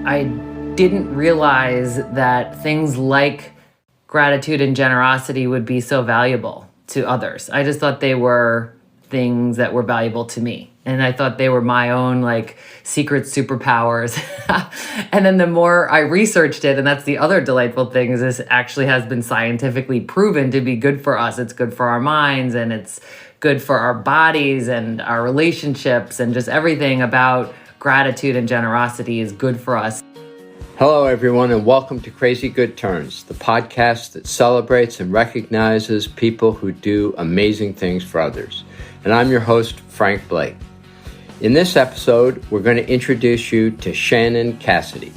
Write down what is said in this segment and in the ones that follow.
I didn't realize that things like gratitude and generosity would be so valuable to others. I just thought they were things that were valuable to me. And I thought they were my own secret superpowers. And then the more I researched it, and that's the other delightful thing, is this actually has been scientifically proven to be good for us. It's good for our minds, and it's good for our bodies and our relationships, and just everything about gratitude and generosity is good for us. Hello, everyone, and welcome to Crazy Good Turns, the podcast that celebrates and recognizes people who do amazing things for others. And I'm your host, Frank Blake. In this episode, we're going to introduce you to Shannon Cassidy.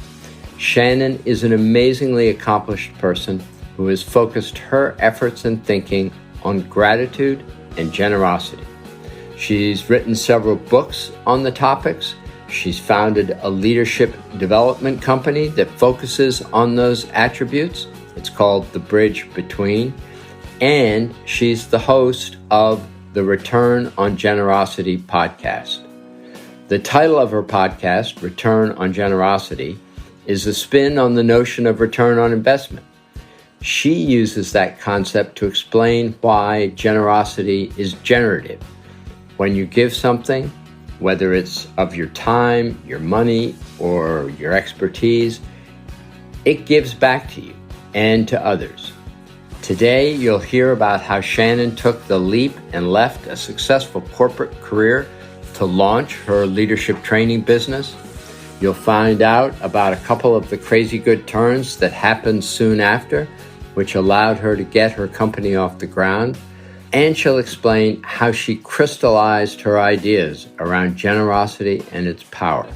Shannon is an amazingly accomplished person who has focused her efforts and thinking on gratitude and generosity. She's written several books on the topics. She's founded a leadership development company that focuses on those attributes. It's called The Bridge Between. And she's the host of the Return on Generosity podcast. The title of her podcast, Return on Generosity, is a spin on the notion of return on investment. She uses that concept to explain why generosity is generative. When you give something, whether it's of your time, your money, or your expertise, it gives back to you and to others. Today, you'll hear about how Shannon took the leap and left a successful corporate career to launch her leadership training business. You'll find out about a couple of the crazy good turns that happened soon after, which allowed her to get her company off the ground. And she'll explain how she crystallized her ideas around generosity and its power,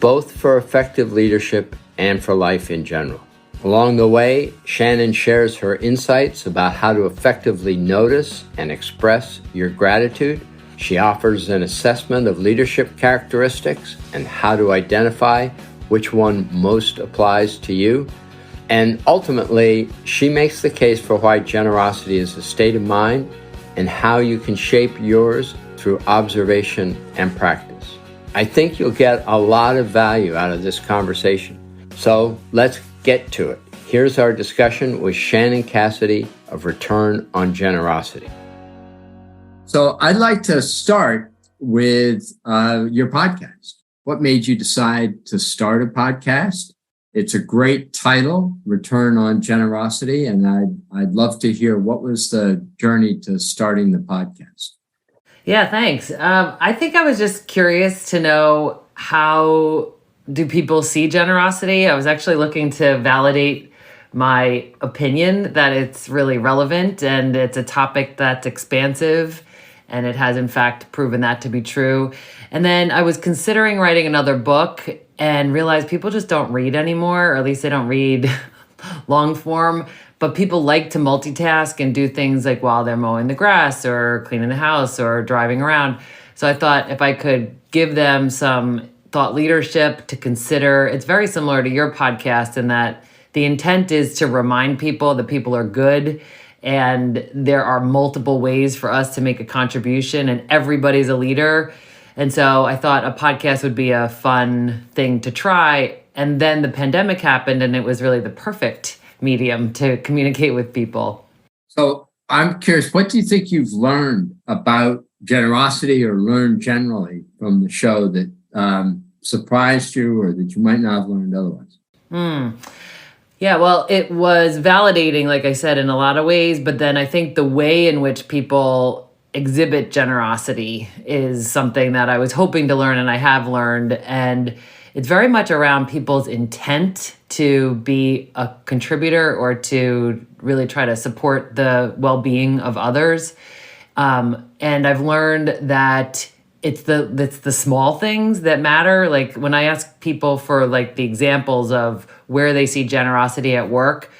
both for effective leadership and for life in general. Along the way, Shannon shares her insights about how to effectively notice and express your gratitude. She offers an assessment of leadership characteristics and how to identify which one most applies to you. And ultimately, she makes the case for why generosity is a state of mind and how you can shape yours through observation and practice. I think you'll get a lot of value out of this conversation. So let's get to it. Here's our discussion with Shannon Cassidy of Return on Generosity. So I'd like to start with your podcast. What made you decide to start a podcast? It's a great title, Return on Generosity, and I'd love to hear what was the journey to starting the podcast. Yeah, thanks. I think I was just curious to know, how do people see generosity? I was actually looking to validate my opinion that it's really relevant and it's a topic that's expansive, and it has in fact proven that to be true. And then I was considering writing another book and realized people just don't read anymore, or at least they don't read long form, but people like to multitask and do things like while they're mowing the grass or cleaning the house or driving around. So I thought if I could give them some thought leadership to consider, it's very similar to your podcast in that the intent is to remind people that people are good and there are multiple ways for us to make a contribution and everybody's a leader. And so I thought a podcast would be a fun thing to try. And then the pandemic happened and it was really the perfect medium to communicate with people. So I'm curious, what do you think you've learned about generosity or learned generally from the show that surprised you or that you might not have learned otherwise? Yeah, well, it was validating, like I said, in a lot of ways. But then I think the way in which people exhibit generosity is something that I was hoping to learn and I have learned. And it's very much around people's intent to be a contributor or to really try to support the well-being of others. And I've learned that it's the small things that matter. Like when I ask people for the examples of where they see generosity at work,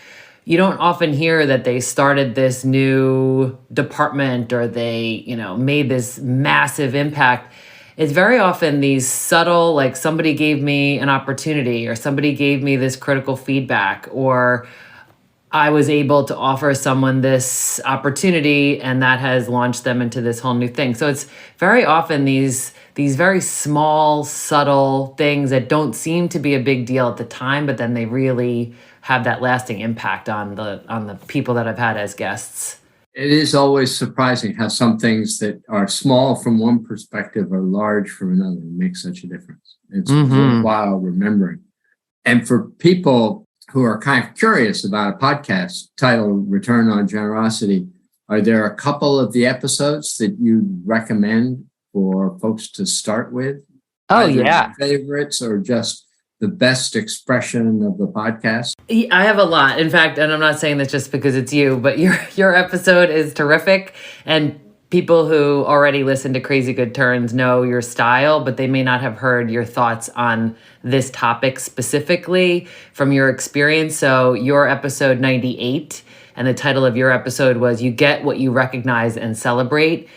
you don't often hear that they started this new department or they, made this massive impact. It's very often these subtle, somebody gave me an opportunity or somebody gave me this critical feedback, or I was able to offer someone this opportunity, and that has launched them into this whole new thing. So it's very often these very small, subtle things that don't seem to be a big deal at the time, but then they really have that lasting impact on the people that I've had as guests. It is always surprising how some things that are small from one perspective are large from another and make such a difference. It's worthwhile remembering. And for people who are kind of curious about a podcast titled Return on Generosity, are there a couple of the episodes that you'd recommend for folks to start with? Oh, either yeah. Favorites or just the best expression of the podcast? I have a lot. In fact, and I'm not saying this just because it's you, but your episode is terrific. And people who already listen to Crazy Good Turns know your style, but they may not have heard your thoughts on this topic specifically from your experience. So your episode 98, and the title of your episode was You Get What You Recognize and Celebrate.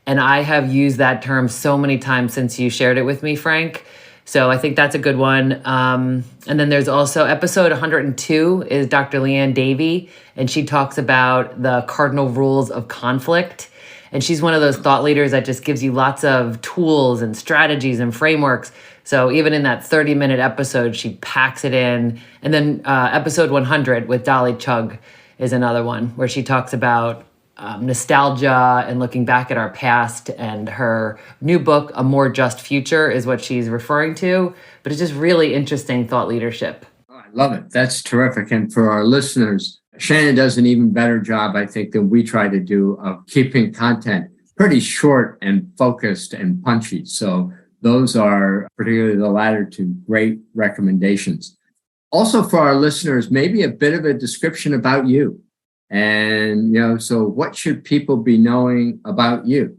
And I have used that term so many times since you shared it with me, Frank. So I think that's a good one. And then there's also episode 102 is Dr. Leanne Davey, and she talks about the cardinal rules of conflict. And she's one of those thought leaders that just gives you lots of tools and strategies and frameworks. So even in that 30-minute episode, she packs it in. And then episode 100 with Dolly Chugg is another one where she talks about nostalgia and looking back at our past, and her new book, A More Just Future, is what she's referring to. But it's just really interesting thought leadership. Oh, I love it. That's terrific. And for our listeners, Shannon does an even better job, I think, than we try to do of keeping content pretty short and focused and punchy. So those are, particularly the latter two, great recommendations. Also for our listeners, maybe a bit of a description about you. And, so what should people be knowing about you?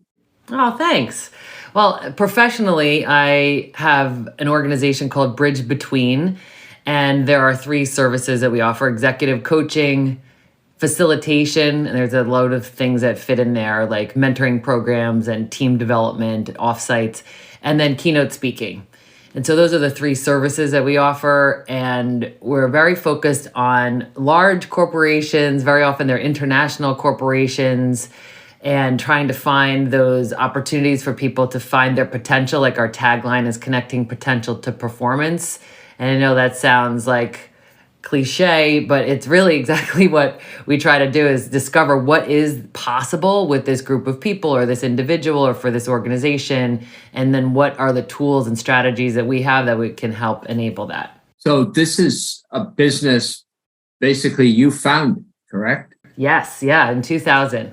Oh, thanks. Well, professionally, I have an organization called Bridge Between, and there are 3 services that we offer: executive coaching, facilitation, and there's a load of things that fit in there, like mentoring programs and team development, offsites, and then keynote speaking. And so those are the 3 services that we offer, and we're very focused on large corporations. Very often they're international corporations, and trying to find those opportunities for people to find their potential. Like our tagline is connecting potential to performance. And I know that sounds like cliche, but it's really exactly what we try to do, is discover what is possible with this group of people or this individual or for this organization. And then what are the tools and strategies that we have that we can help enable that. So this is a business basically you founded, correct? Yes. Yeah. In 2000.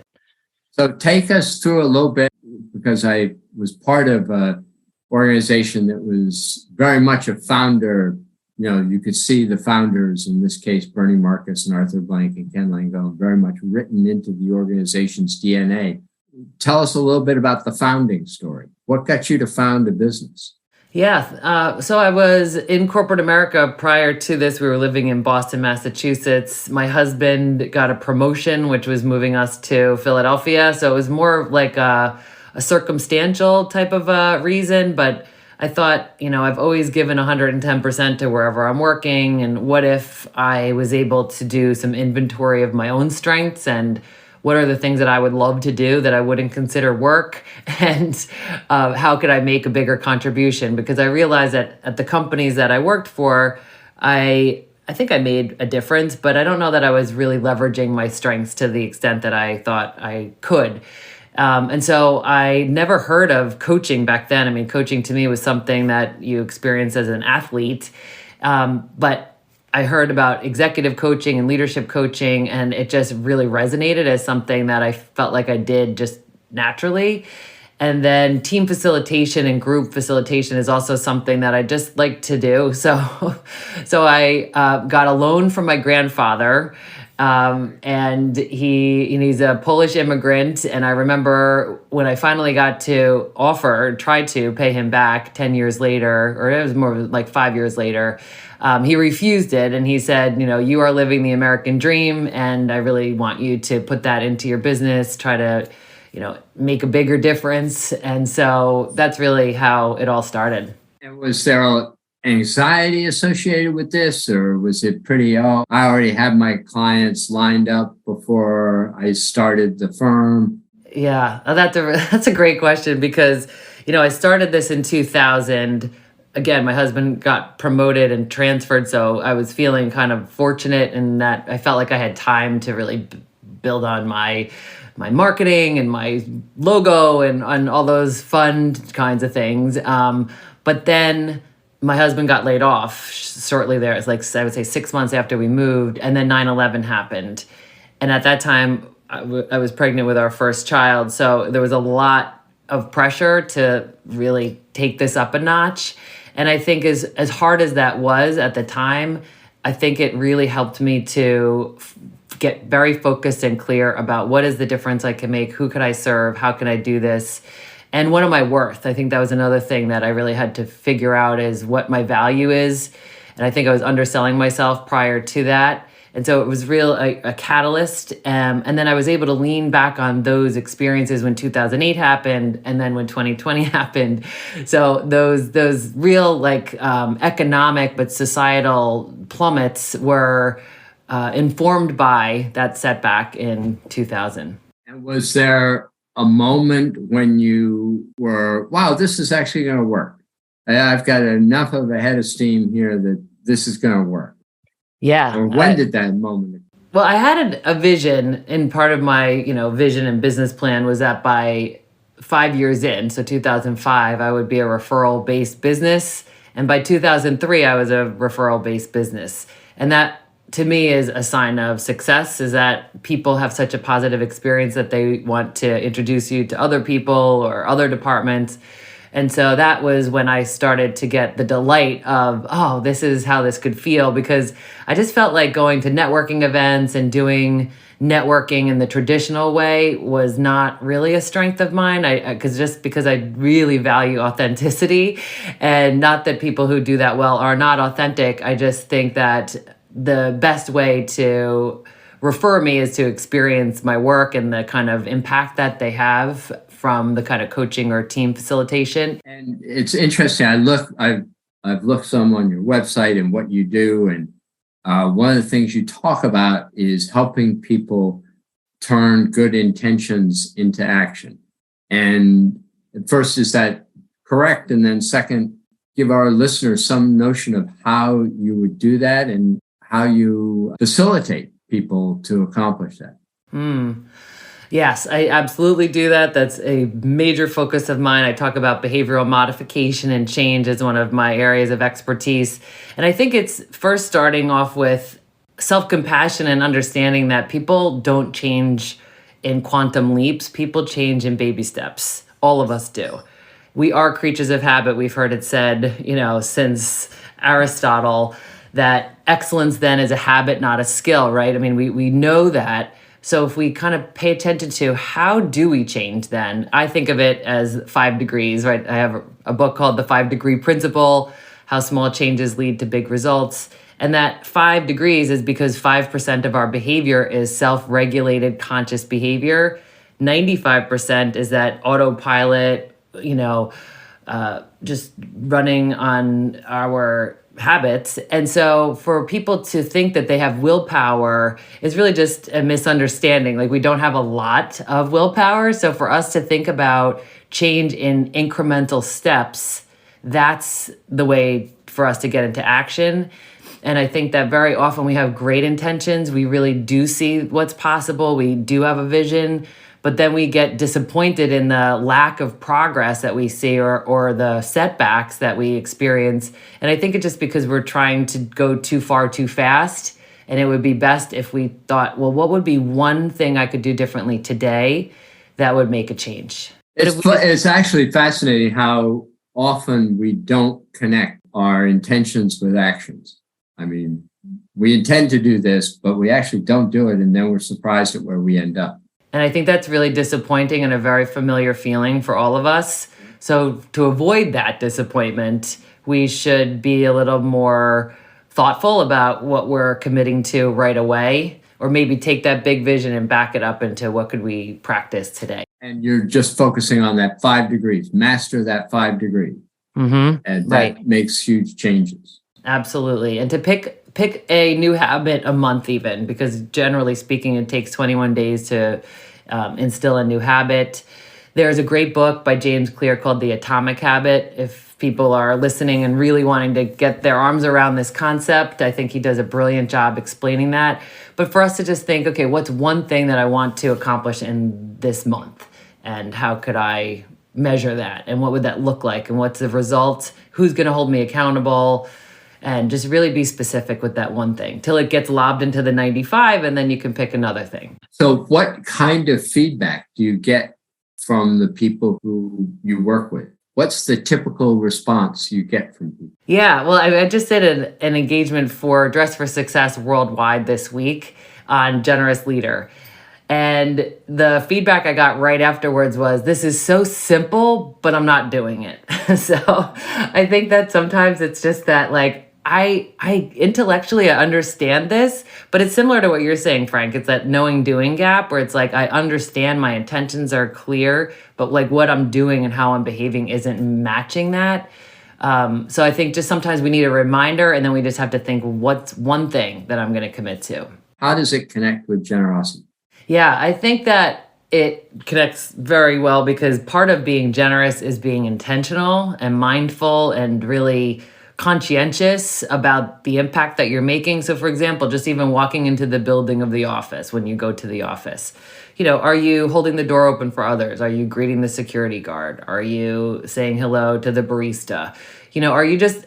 So take us through a little bit, because I was part of an organization that was very much a founder. You could see the founders, in this case, Bernie Marcus and Arthur Blank and Ken Langone, very much written into the organization's DNA. Tell us a little bit about the founding story. What got you to found a business? Yeah. So I was in corporate America prior to this. We were living in Boston, Massachusetts. My husband got a promotion, which was moving us to Philadelphia. So it was more like a circumstantial type of reason. But I thought, I've always given 110% to wherever I'm working. And what if I was able to do some inventory of my own strengths, and what are the things that I would love to do that I wouldn't consider work? And how could I make a bigger contribution? Because I realized that at the companies that I worked for, I think I made a difference, but I don't know that I was really leveraging my strengths to the extent that I thought I could. And so I never heard of coaching back then. I mean, coaching to me was something that you experience as an athlete. But I heard about executive coaching and leadership coaching, and it just really resonated as something that I felt like I did just naturally. And then team facilitation and group facilitation is also something that I just like to do. So I got a loan from my grandfather. And he's a Polish immigrant. And I remember when I finally got to try to pay him back 10 years later, or it was more like 5 years later, he refused it. And he said, you are living the American dream, and I really want you to put that into your business, try to, make a bigger difference. And so that's really how it all started. And was there anxiety associated with this, or was it pretty, oh, I already had my clients lined up before I started the firm? Yeah, that's a great question because, I started this in 2000. Again, my husband got promoted and transferred, so I was feeling kind of fortunate in that I felt like I had time to really build on my marketing and my logo and all those fun kinds of things. But then my husband got laid off shortly there. It's like, I would say 6 months after we moved, and then 9/11 happened. And at that time, I was pregnant with our first child. So there was a lot of pressure to really take this up a notch. And I think as hard as that was at the time, I think it really helped me to get very focused and clear about what is the difference I can make, who could I serve, how can I do this, and what am I worth? I think that was another thing that I really had to figure out is what my value is. And I think I was underselling myself prior to that. And so it was a catalyst. And then I was able to lean back on those experiences when 2008 happened and then when 2020 happened. So those real economic but societal plummets were informed by that setback in 2000. And was there a moment when you were, wow, this is actually going to work? I've got enough of a head of steam here that this is going to work. Yeah. Or when did that moment? Well, I had a vision, and part of my, vision and business plan was that by 5 years in, so 2005, I would be a referral-based business. And by 2003, I was a referral-based business. And that, to me, is a sign of success, is that people have such a positive experience that they want to introduce you to other people or other departments. And so that was when I started to get the delight of, oh, this is how this could feel, because I just felt like going to networking events and doing networking in the traditional way was not really a strength of mine. Because I really value authenticity, and not that people who do that well are not authentic. I just think that the best way to refer me is to experience my work and the kind of impact that they have from the kind of coaching or team facilitation. And it's interesting. I've looked some on your website and what you do, and one of the things you talk about is helping people turn good intentions into action. And first, is that correct? And then second, give our listeners some notion of how you would do that and how you facilitate people to accomplish that. Yes, I absolutely do that. That's a major focus of mine. I talk about behavioral modification and change as one of my areas of expertise. And I think it's first starting off with self-compassion and understanding that people don't change in quantum leaps. People change in baby steps. All of us do. We are creatures of habit. We've heard it said, since Aristotle, that excellence then is a habit, not a skill, right? I mean, we know that. So if we kind of pay attention to how do we change then, I think of it as 5 degrees, right? I have a book called The 5 Degree Principle, How Small Changes Lead to Big Results. And that 5 degrees is because 5% of our behavior is self-regulated conscious behavior. 95% is that autopilot, just running on our habits. And so for people to think that they have willpower is really just a misunderstanding. Like, we don't have a lot of willpower. So for us to think about change in incremental steps, that's the way for us to get into action. And I think that very often we have great intentions. We really do see what's possible. We do have a vision, but then we get disappointed in the lack of progress that we see or the setbacks that we experience. And I think it's just because we're trying to go too far too fast. And it would be best if we thought, well, what would be one thing I could do differently today that would make a change? It's actually fascinating how often we don't connect our intentions with actions. I mean, we intend to do this, but we actually don't do it. And then we're surprised at where we end up. And I think that's really disappointing and a very familiar feeling for all of us. So to avoid that disappointment, we should be a little more thoughtful about what we're committing to right away, or maybe take that big vision and back it up into what could we practice today. And you're just focusing on that 5 degrees, master that 5 degrees. And Right. that makes huge changes. Absolutely. And to pick a new habit a month even, because generally speaking, it takes 21 days to instill a new habit. There's a great book by James Clear called The Atomic Habit. If people are listening and really wanting to get their arms around this concept, I think he does a brilliant job explaining that. But for us to just think, okay, what's one thing that I want to accomplish in this month? And how could I measure that? And what would that look like? And what's the result? Who's going to hold me accountable? And just really be specific with that one thing till it gets lobbed into the 95, and then you can pick another thing. So what kind of feedback do you get from the people who you work with? What's the typical response you get from people? Yeah, well, I just did an engagement for Dress for Success Worldwide this week on Generous Leader. And the feedback I got right afterwards was, this is so simple, but I'm not doing it. So I think that sometimes it's just that, like, I intellectually I understand this, but it's similar to what you're saying, Frank. It's that knowing doing gap where it's like, I understand my intentions are clear, but like what I'm doing and how I'm behaving isn't matching that. So I think just sometimes we need a reminder, and then we just have to think, what's one thing that I'm going to commit to? How does it connect with generosity? Yeah, I think that it connects very well because part of being generous is being intentional and mindful and really conscientious about the impact that you're making. So for example, just even walking into the building of the office, when you go to the office, are you holding the door open for others? Are you greeting the security guard? Are you saying hello to the barista?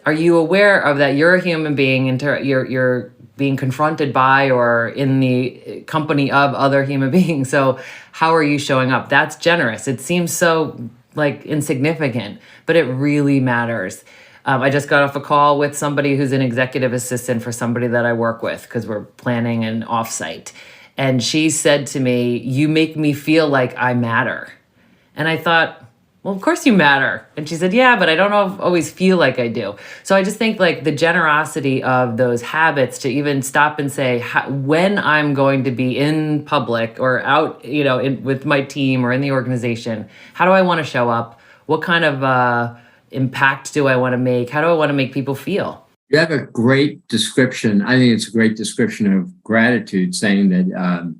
Are you aware of that you're a human being and you're being confronted by or in the company of other human beings? So how are you showing up? That's generous. It seems so like insignificant, but it really matters. I just got off a call with somebody who's an executive assistant for somebody that I work with because we're planning an offsite. And she said to me, "You make me feel like I matter." And I thought, well, of course you matter. And she said, yeah, but I don't always feel like I do. So I just think like the generosity of those habits to even stop and say, when I'm going to be in public or out, with my team or in the organization, how do I want to show up? What kind of impact do I want to make? How do I want to make people feel? You have a great description. I think it's a great description of gratitude, saying that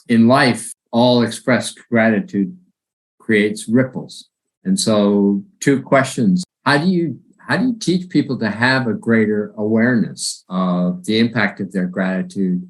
in life, all expressed gratitude creates ripples. And so 2 questions. How do you teach people to have a greater awareness of the impact of their gratitude?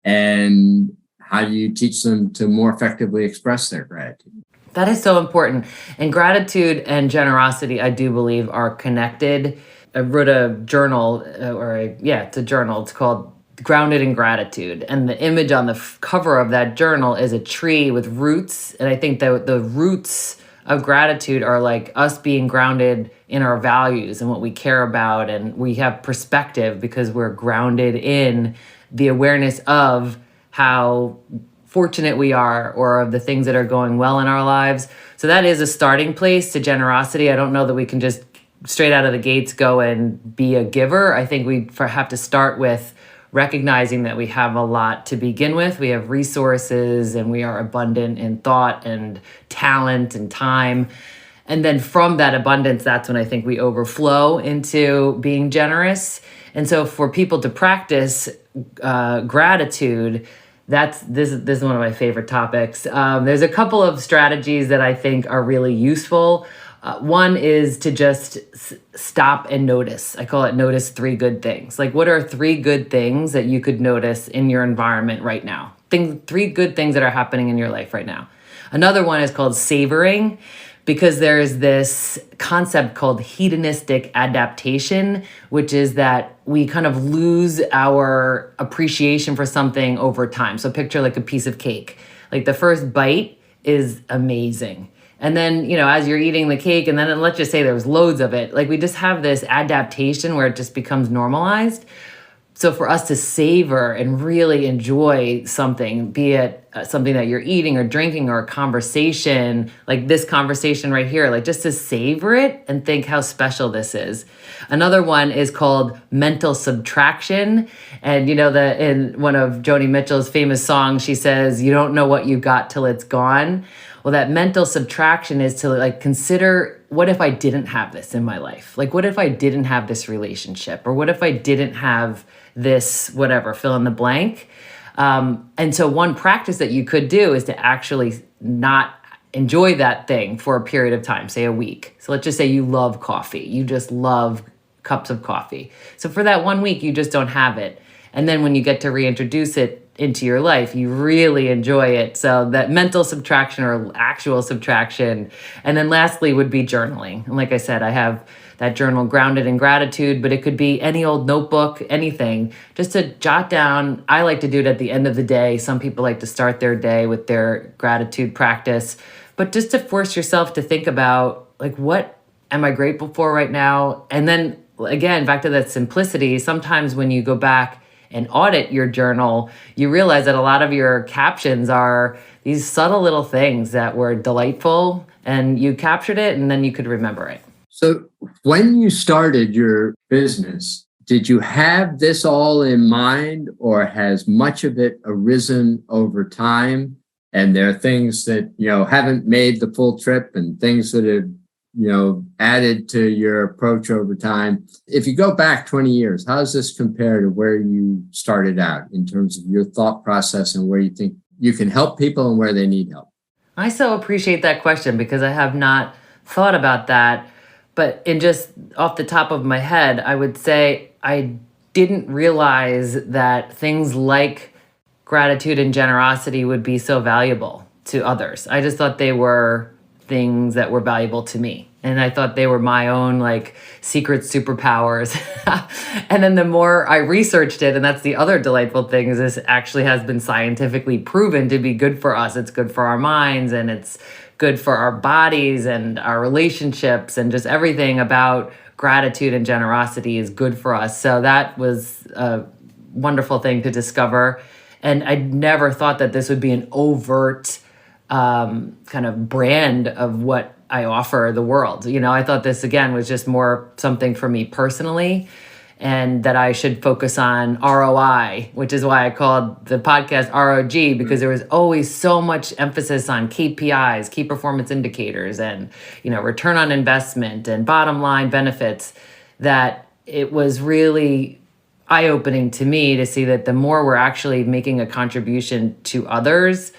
And how do you teach them to more effectively express their gratitude? That is so important. And gratitude and generosity, I do believe, are connected. I wrote a journal, it's a journal. It's called Grounded in Gratitude. And the image on the cover of that journal is a tree with roots. And I think that the roots of gratitude are like us being grounded in our values and what we care about. And we have perspective because we're grounded in the awareness of how fortunate we are or of the things that are going well in our lives. So that is a starting place to generosity. I don't know that we can just straight out of the gates go and be a giver. I think we have to start with recognizing that we have a lot to begin with. We have resources and we are abundant in thought and talent and time. And then from that abundance, that's when I think we overflow into being generous. And so for people to practice gratitude, this is one of my favorite topics. There's a couple of strategies that I think are really useful. One is to just stop and notice. I call it notice 3 good things. Like, what are 3 good things that you could notice in your environment right now? 3 good things that are happening in your life right now. Another one is called savoring, because there's this concept called hedonistic adaptation, which is that we kind of lose our appreciation for something over time. So picture like a piece of cake. Like the first bite is amazing. And then, as you're eating the cake, and then let's just say there was loads of it, like we just have this adaptation where it just becomes normalized. So for us to savor and really enjoy something, be it something that you're eating or drinking or a conversation, like this conversation right here, like just to savor it and think how special this is. Another one is called mental subtraction. And in one of Joni Mitchell's famous songs, she says, "You don't know what you got till it's gone." Well, that mental subtraction is to like consider what if I didn't have this in my life? Like, what if I didn't have this relationship? Or what if I didn't have this, whatever, fill in the blank? And so one practice that you could do is to actually not enjoy that thing for a period of time, say a week. So let's just say you love coffee. You just love cups of coffee. So for that 1 week, you just don't have it. And then when you get to reintroduce it into your life, you really enjoy it. So that mental subtraction or actual subtraction. And then lastly would be journaling. And like I said, I have that journal grounded in gratitude, but it could be any old notebook, anything, just to jot down. I like to do it at the end of the day. Some people like to start their day with their gratitude practice, but just to force yourself to think about, like, what am I grateful for right now? And then again, back to that simplicity. Sometimes when you go back and audit your journal, you realize that a lot of your captions are these subtle little things that were delightful, and you captured it and then you could remember it. So when you started your business, did you have this all in mind, or has much of it arisen over time? And there are things that, haven't made the full trip and things that have, added to your approach over time. If you go back 20 years, how does this compare to where you started out in terms of your thought process and where you think you can help people and where they need help? I so appreciate that question because I have not thought about that. But in just off the top of my head, I would say I didn't realize that things like gratitude and generosity would be so valuable to others. I just thought they were things that were valuable to me. And I thought they were my own secret superpowers. And then the more I researched it, and that's the other delightful thing, is this actually has been scientifically proven to be good for us. It's good for our minds, and it's good for our bodies and our relationships, and just everything about gratitude and generosity is good for us. So that was a wonderful thing to discover. And I never thought that this would be an overt kind of brand of what I offer the world. I thought this, again, was just more something for me personally, and that I should focus on ROI, which is why I called the podcast ROG, because there was always so much emphasis on KPIs, key performance indicators, and, return on investment and bottom line benefits, that it was really eye-opening to me to see that the more we're actually making a contribution to others,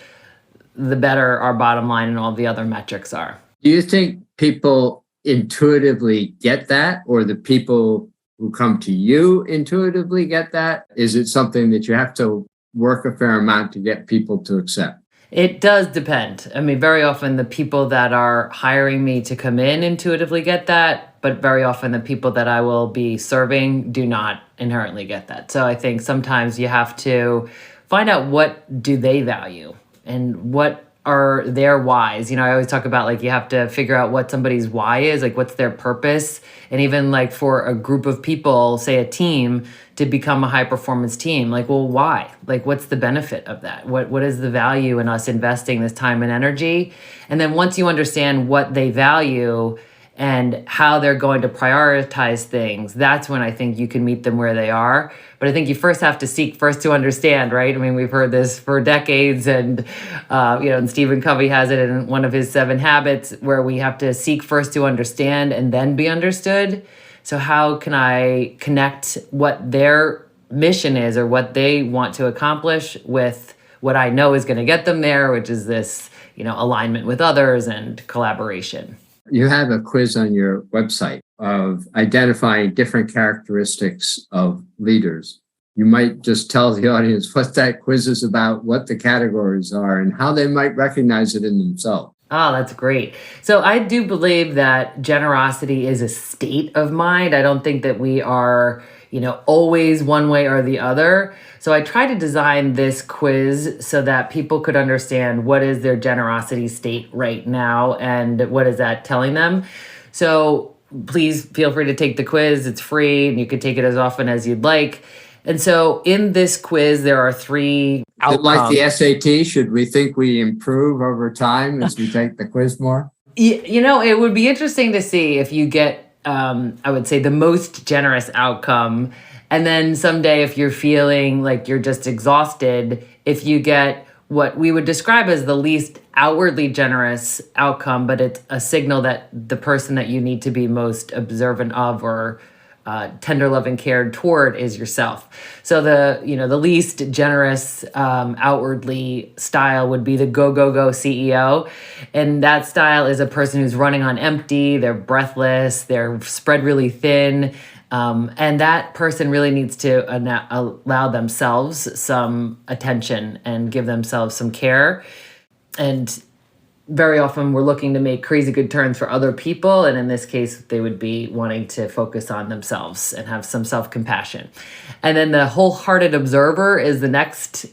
the better our bottom line and all the other metrics are. Do you think people intuitively get that, or the people who come to you intuitively get that? Is it something that you have to work a fair amount to get people to accept? It does depend. I mean, very often the people that are hiring me to come in intuitively get that, but very often the people that I will be serving do not inherently get that. So I think sometimes you have to find out, what do they value and what are their whys. I always talk about you have to figure out what somebody's why is, what's their purpose. And even for a group of people, say a team, to become a high performance team, well, why? What's the benefit of that? What is the value in us investing this time and energy? And then once you understand what they value and how they're going to prioritize things, that's when I think you can meet them where they are. But I think you first have to seek first to understand, right? I mean, we've heard this for decades, and and Stephen Covey has it in one of his 7 habits, where we have to seek first to understand and then be understood. So how can I connect what their mission is or what they want to accomplish with what I know is going to get them there, which is this, alignment with others and collaboration. You have a quiz on your website of identifying different characteristics of leaders. You might just tell the audience what that quiz is about, what the categories are, and how they might recognize it in themselves. Oh, that's great. So I do believe that generosity is a state of mind. I don't think that we are, always one way or the other. So I try to design this quiz so that people could understand what is their generosity state right now and what is that telling them. So please feel free to take the quiz. It's free, and you can take it as often as you'd like. And so in this quiz, there are 3 outcomes. Like the SAT, should we think we improve over time as we take the quiz more? It would be interesting to see if you get, I would say, the most generous outcome. And then someday, if you're feeling like you're just exhausted, if you get what we would describe as the least outwardly generous outcome, but it's a signal that the person that you need to be most observant of or tender love and cared toward is yourself. So the least generous outwardly style would be the go CEO, and that style is a person who's running on empty. They're breathless. They're spread really thin. And that person really needs to allow themselves some attention and give themselves some care. And very often we're looking to make crazy good turns for other people. And in this case, they would be wanting to focus on themselves and have some self-compassion. And then the wholehearted observer is the next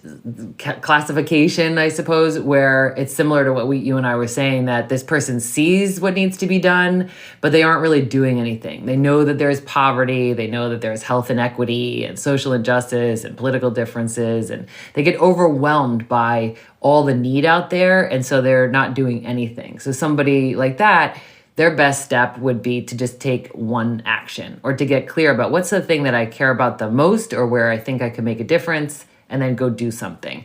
classification, I suppose, where it's similar to what you and I were saying, that this person sees what needs to be done, but they aren't really doing anything. They know that there's poverty. They know that there's health inequity and social injustice and political differences. And they get overwhelmed by all the need out there. And so they're not doing anything. So somebody like that, their best step would be to just take one action or to get clear about what's the thing that I care about the most or where I think I can make a difference, and then go do something.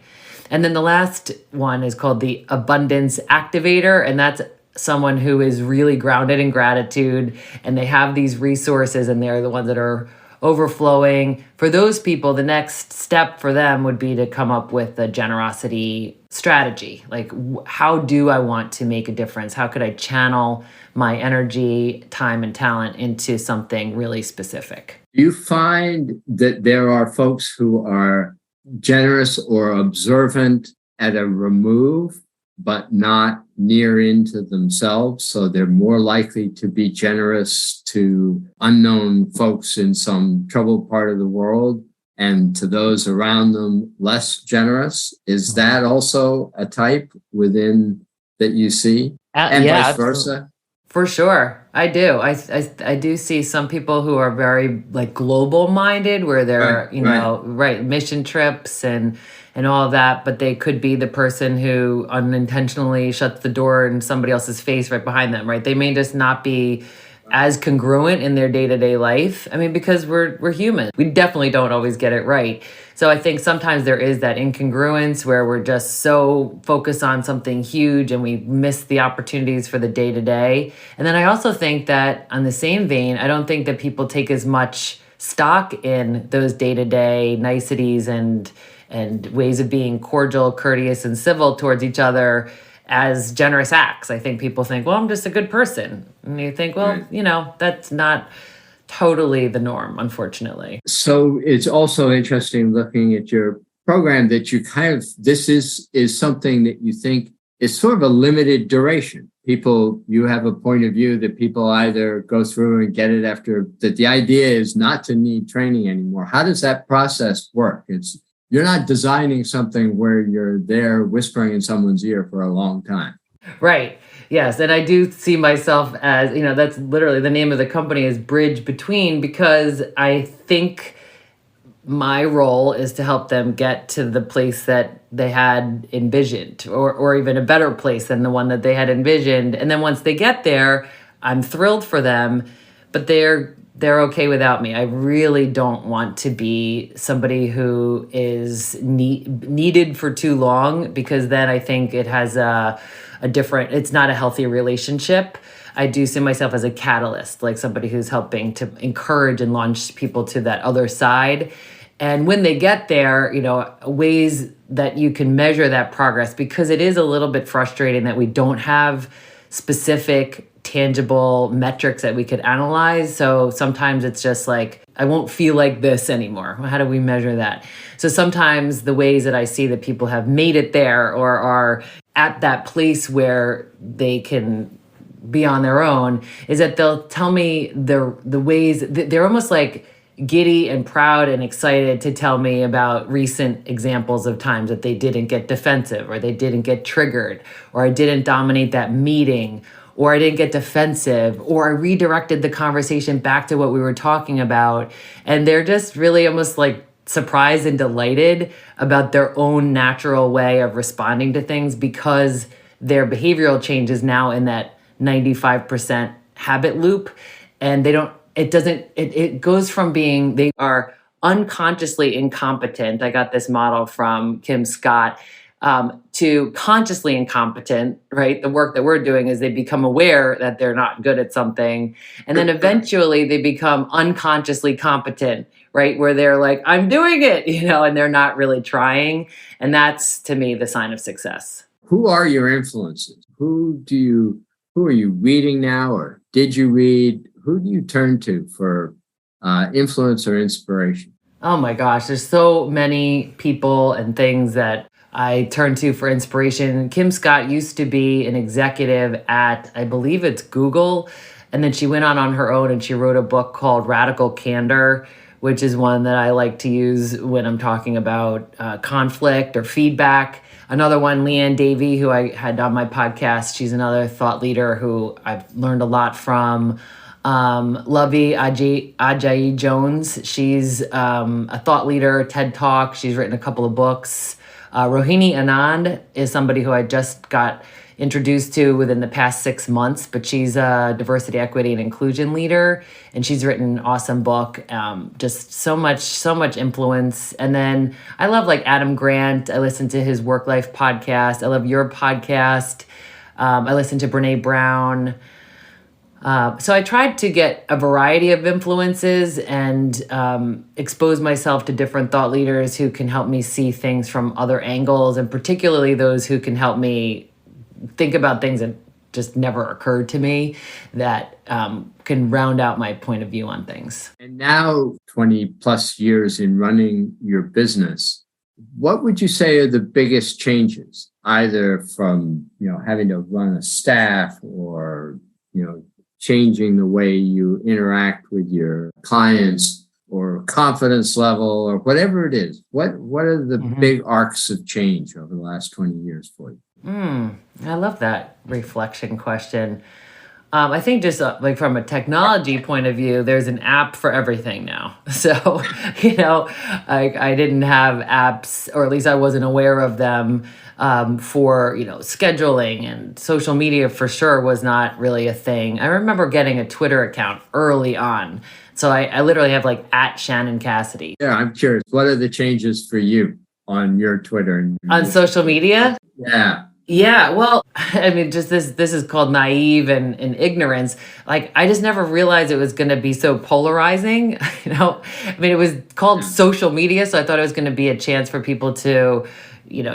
And then the last one is called the abundance activator. And that's someone who is really grounded in gratitude, and they have these resources and they're the ones that are overflowing. For those people, the next step for them would be to come up with a generosity strategy. Like, how do I want to make a difference? How could I channel my energy, time, and talent into something really specific? Do you find that there are folks who are generous or observant at a remove, but not near into themselves? So they're more likely to be generous to unknown folks in some troubled part of the world, and to those around them less generous. Is that also a type within that you see? And vice versa? For sure. I do. I do see some people who are very like global minded, where they're, mission trips and all of that, but they could be the person who unintentionally shuts the door in somebody else's face right behind them, right? They may just not be as congruent in their day-to-day life. I mean, because we're human. We definitely don't always get it right. So I think sometimes there is that incongruence where we're just so focused on something huge and we miss the opportunities for the day-to-day. And then I also think that on the same vein, I don't think that people take as much stock in those day-to-day niceties and ways of being cordial, courteous, and civil towards each other as generous acts. I think people think, well, I'm just a good person. And you think, well, that's not totally the norm, unfortunately. So it's also interesting looking at your program that you this is something that you think is sort of a limited duration. You have a point of view that people either go through and get it after, that the idea is not to need training anymore. How does that process work? You're not designing something where you're there whispering in someone's ear for a long time. Right. Yes. And I do see myself as, that's literally the name of the company is Bridge Between, because I think my role is to help them get to the place that they had envisioned, or even a better place than the one that they had envisioned. And then once they get there, I'm thrilled for them, but they're okay without me. I really don't want to be somebody who is needed for too long, because then I think it has it's not a healthy relationship. I do see myself as a catalyst, like somebody who's helping to encourage and launch people to that other side. And when they get there, ways that you can measure that progress, because it is a little bit frustrating that we don't have specific tangible metrics that we could analyze. So sometimes it's just like, I won't feel like this anymore. How do we measure that? So sometimes the ways that I see that people have made it there or are at that place where they can be on their own is that they'll tell me the ways they're almost like giddy and proud and excited to tell me about recent examples of times that they didn't get defensive, or they didn't get triggered, or I didn't dominate that meeting, or I didn't get defensive, or I redirected the conversation back to what we were talking about. And they're just really almost like surprised and delighted about their own natural way of responding to things, because their behavioral change is now in that 95% habit loop. And it goes from being, they are unconsciously incompetent. I got this model from Kim Scott, to consciously incompetent, right? The work that we're doing is they become aware that they're not good at something. And then eventually they become unconsciously competent, right? Where they're like, I'm doing it, and they're not really trying. And that's, to me, the sign of success. Who are your influences? Who are you reading now, or did you read? Who do you turn to for influence or inspiration? Oh my gosh, there's so many people and things that I turn to for inspiration. Kim Scott used to be an executive at, I believe it's Google. And then she went on her own and she wrote a book called Radical Candor, which is one that I like to use when I'm talking about conflict or feedback. Another one, Leanne Davey, who I had on my podcast. She's another thought leader who I've learned a lot from. Lovey Ajayi Jones. She's a thought leader, TED Talk. She's written a couple of books. Rohini Anand is somebody who I just got introduced to within the past 6 months, but she's a diversity, equity, and inclusion leader, and she's written an awesome book. Just so much influence. And then I love like Adam Grant. I listen to his Work Life podcast. I love your podcast. I listen to Brene Brown. So I tried to get a variety of influences and expose myself to different thought leaders who can help me see things from other angles, and particularly those who can help me think about things that just never occurred to me that can round out my point of view on things. And now 20 plus years in running your business, what would you say are the biggest changes, either from, having to run a staff or, changing the way you interact with your clients or confidence level or whatever it is? What are the big arcs of change over the last 20 years for you? I love that reflection question. I think just like from a technology point of view, there's an app for everything now. So, I didn't have apps, or at least I wasn't aware of them for, scheduling, and social media for sure was not really a thing. I remember getting a Twitter account early on. So I literally have like at Shannon Cassidy. Yeah, I'm curious. What are the changes for you on your Twitter? On social media? Yeah. Yeah, well, I mean, just this is called naive and ignorance. Like, I just never realized it was going to be so polarizing. It was called social media, so I thought it was going to be a chance for people to,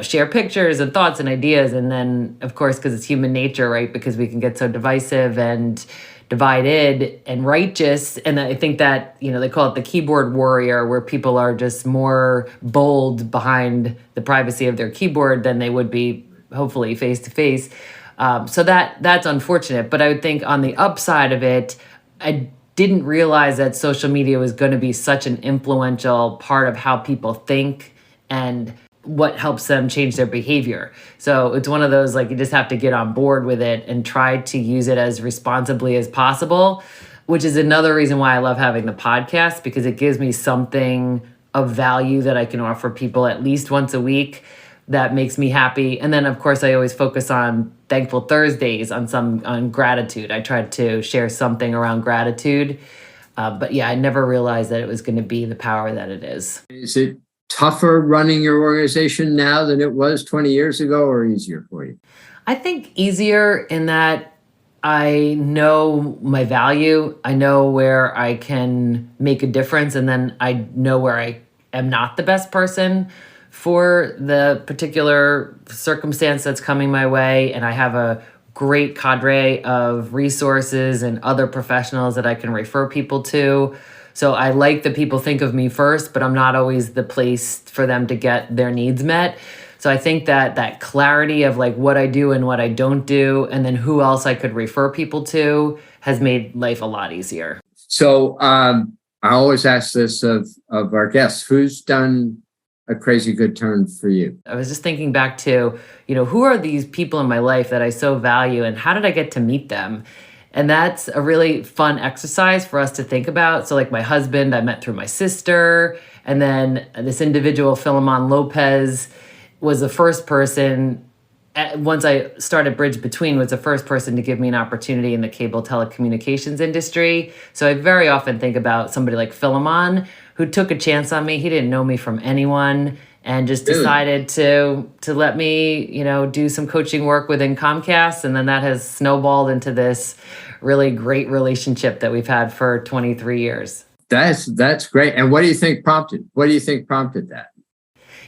share pictures and thoughts and ideas. And then, of course, because it's human nature, right? Because we can get so divisive and divided and righteous. And I think that, they call it the keyboard warrior, where people are just more bold behind the privacy of their keyboard than they would be hopefully face to face. So that's unfortunate. But I would think on the upside of it, I didn't realize that social media was going to be such an influential part of how people think and what helps them change their behavior. So it's one of those, like, you just have to get on board with it and try to use it as responsibly as possible, which is another reason why I love having the podcast, because it gives me something of value that I can offer people at least once a week that makes me happy. And then, of course, I always focus on Thankful Thursdays on gratitude. I tried to share something around gratitude. But yeah, I never realized that it was going to be the power that it is. Is it tougher running your organization now than it was 20 years ago, or easier for you? I think easier in that I know my value. I know where I can make a difference. And then I know where I am not the best person for the particular circumstance that's coming my way. And I have a great cadre of resources and other professionals that I can refer people to. So I like that people think of me first, but I'm not always the place for them to get their needs met. So I think that clarity of like what I do and what I don't do, and then who else I could refer people to, has made life a lot easier. So I always ask this of our guests: who's done a crazy good turn for you? I was just thinking back to, who are these people in my life that I so value, and how did I get to meet them? And that's a really fun exercise for us to think about. So like my husband, I met through my sister. And then this individual, Philemon Lopez, was the first person, once I started Bridge Between, was the first person to give me an opportunity in the cable telecommunications industry. So I very often think about somebody like Philemon, who took a chance on me. He didn't know me from anyone. and just Really? decided to let me, do some coaching work within Comcast. And then that has snowballed into this really great relationship that we've had for 23 years. That's great. And what do you think prompted that?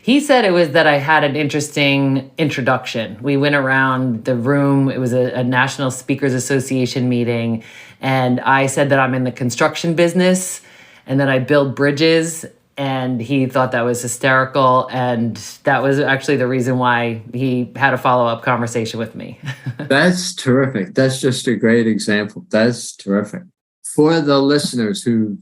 He said it was that I had an interesting introduction. We went around the room. It was a National Speakers Association meeting. And I said that I'm in the construction business and that I build bridges. And he thought that was hysterical. And that was actually the reason why he had a follow-up conversation with me. That's terrific. That's just a great example. That's terrific. For the listeners who,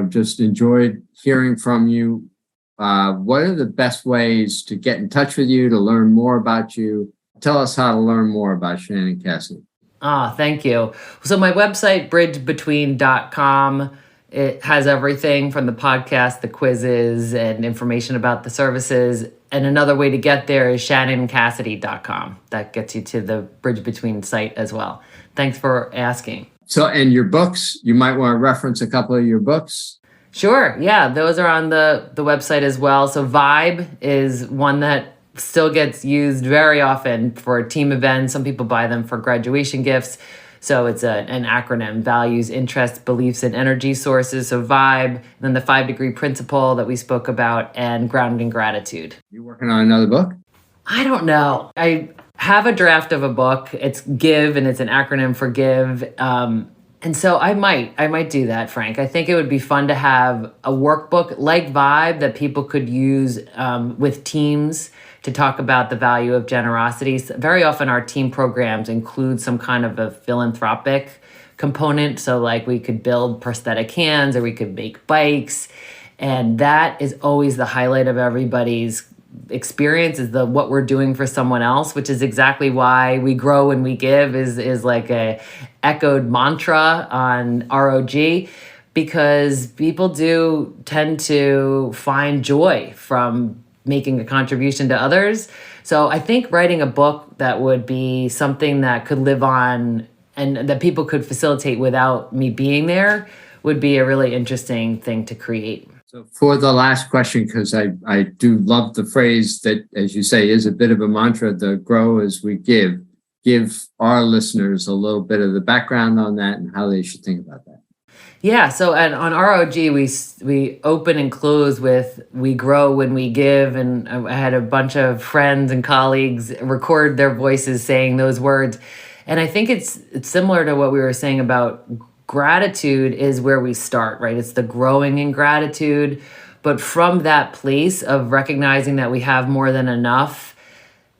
just enjoyed hearing from you, what are the best ways to get in touch with you, to learn more about you? Tell us how to learn more about Shannon Cassidy. Thank you. So my website, bridgebetween.com, it has everything from the podcast, the quizzes, and information about the services. And another way to get there is shannoncassidy.com. That gets you to the Bridge Between site as well. Thanks for asking. So, and your books, you might want to reference a couple of your books. Sure. Yeah, those are on the website as well. So Vibe is one that still gets used very often for team events. Some people buy them for graduation gifts. So it's an acronym: values, interests, beliefs, and energy sources. So Vibe, then the 5-degree principle that we spoke about, and grounded in gratitude. You working on another book? I don't know. I have a draft of a book. It's GIVE, and it's an acronym for give. And so I might do that, Frank. I think it would be fun to have a workbook like Vibe that people could use with teams to talk about the value of generosity. Very often our team programs include some kind of a philanthropic component. So like we could build prosthetic hands or we could make bikes. And that is always the highlight of everybody's experience, is what we're doing for someone else, which is exactly why we grow when we give, is like a echoed mantra on ROG, because people do tend to find joy from making a contribution to others. So I think writing a book that would be something that could live on and that people could facilitate without me being there would be a really interesting thing to create. So for the last question, because I do love the phrase that, as you say, is a bit of a mantra, the grow as we give our listeners a little bit of the background on that and how they should think about that. Yeah, so on ROG, we open and close with "we grow when we give," and I had a bunch of friends and colleagues record their voices saying those words. And I think it's similar to what we were saying about gratitude is where we start, right? It's the growing in gratitude. But from that place of recognizing that we have more than enough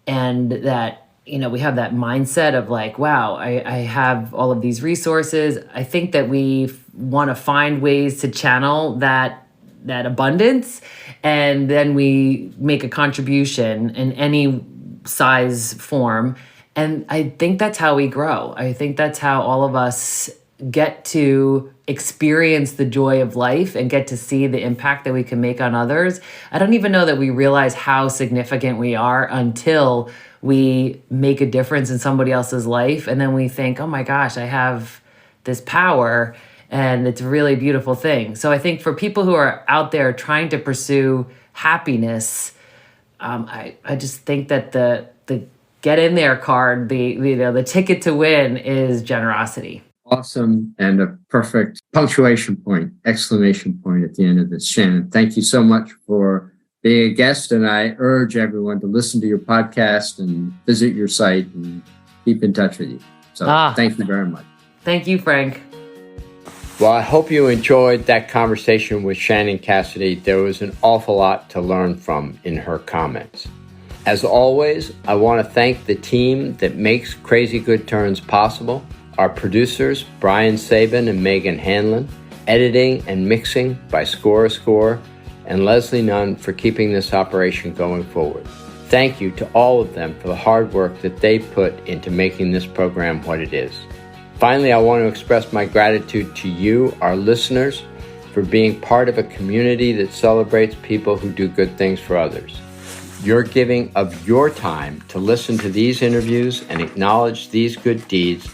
and that, we have that mindset of like, wow, I have all of these resources. I think that we want to find ways to channel that abundance, and then we make a contribution in any size form. And I think that's how we grow. I think that's how all of us get to experience the joy of life and get to see the impact that we can make on others. I don't even know that we realize how significant we are until we make a difference in somebody else's life. And then we think, oh my gosh, I have this power, and it's a really beautiful thing. So I think for people who are out there trying to pursue happiness, I just think that the get in there card, the ticket to win is generosity. Awesome. And a perfect punctuation point, exclamation point at the end of this. Shannon, thank you so much for being a guest. And I urge everyone to listen to your podcast and visit your site and keep in touch with you. So thank you very much. Thank you, Frank. Well, I hope you enjoyed that conversation with Shannon Cassidy. There was an awful lot to learn from in her comments. As always, I want to thank the team that makes Crazy Good Turns possible. Our producers, Brian Sabin and Megan Hanlon, editing and mixing by Score, and Leslie Nunn for keeping this operation going forward. Thank you to all of them for the hard work that they put into making this program what it is. Finally, I want to express my gratitude to you, our listeners, for being part of a community that celebrates people who do good things for others. Your giving of your time to listen to these interviews and acknowledge these good deeds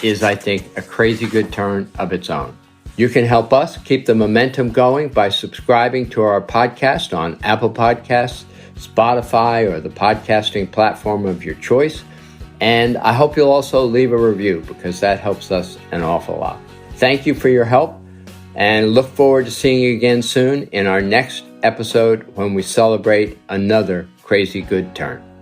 is, I think, a crazy good turn of its own. You can help us keep the momentum going by subscribing to our podcast on Apple Podcasts, Spotify, or the podcasting platform of your choice. And I hope you'll also leave a review because that helps us an awful lot. Thank you for your help and look forward to seeing you again soon in our next episode when we celebrate another crazy good turn.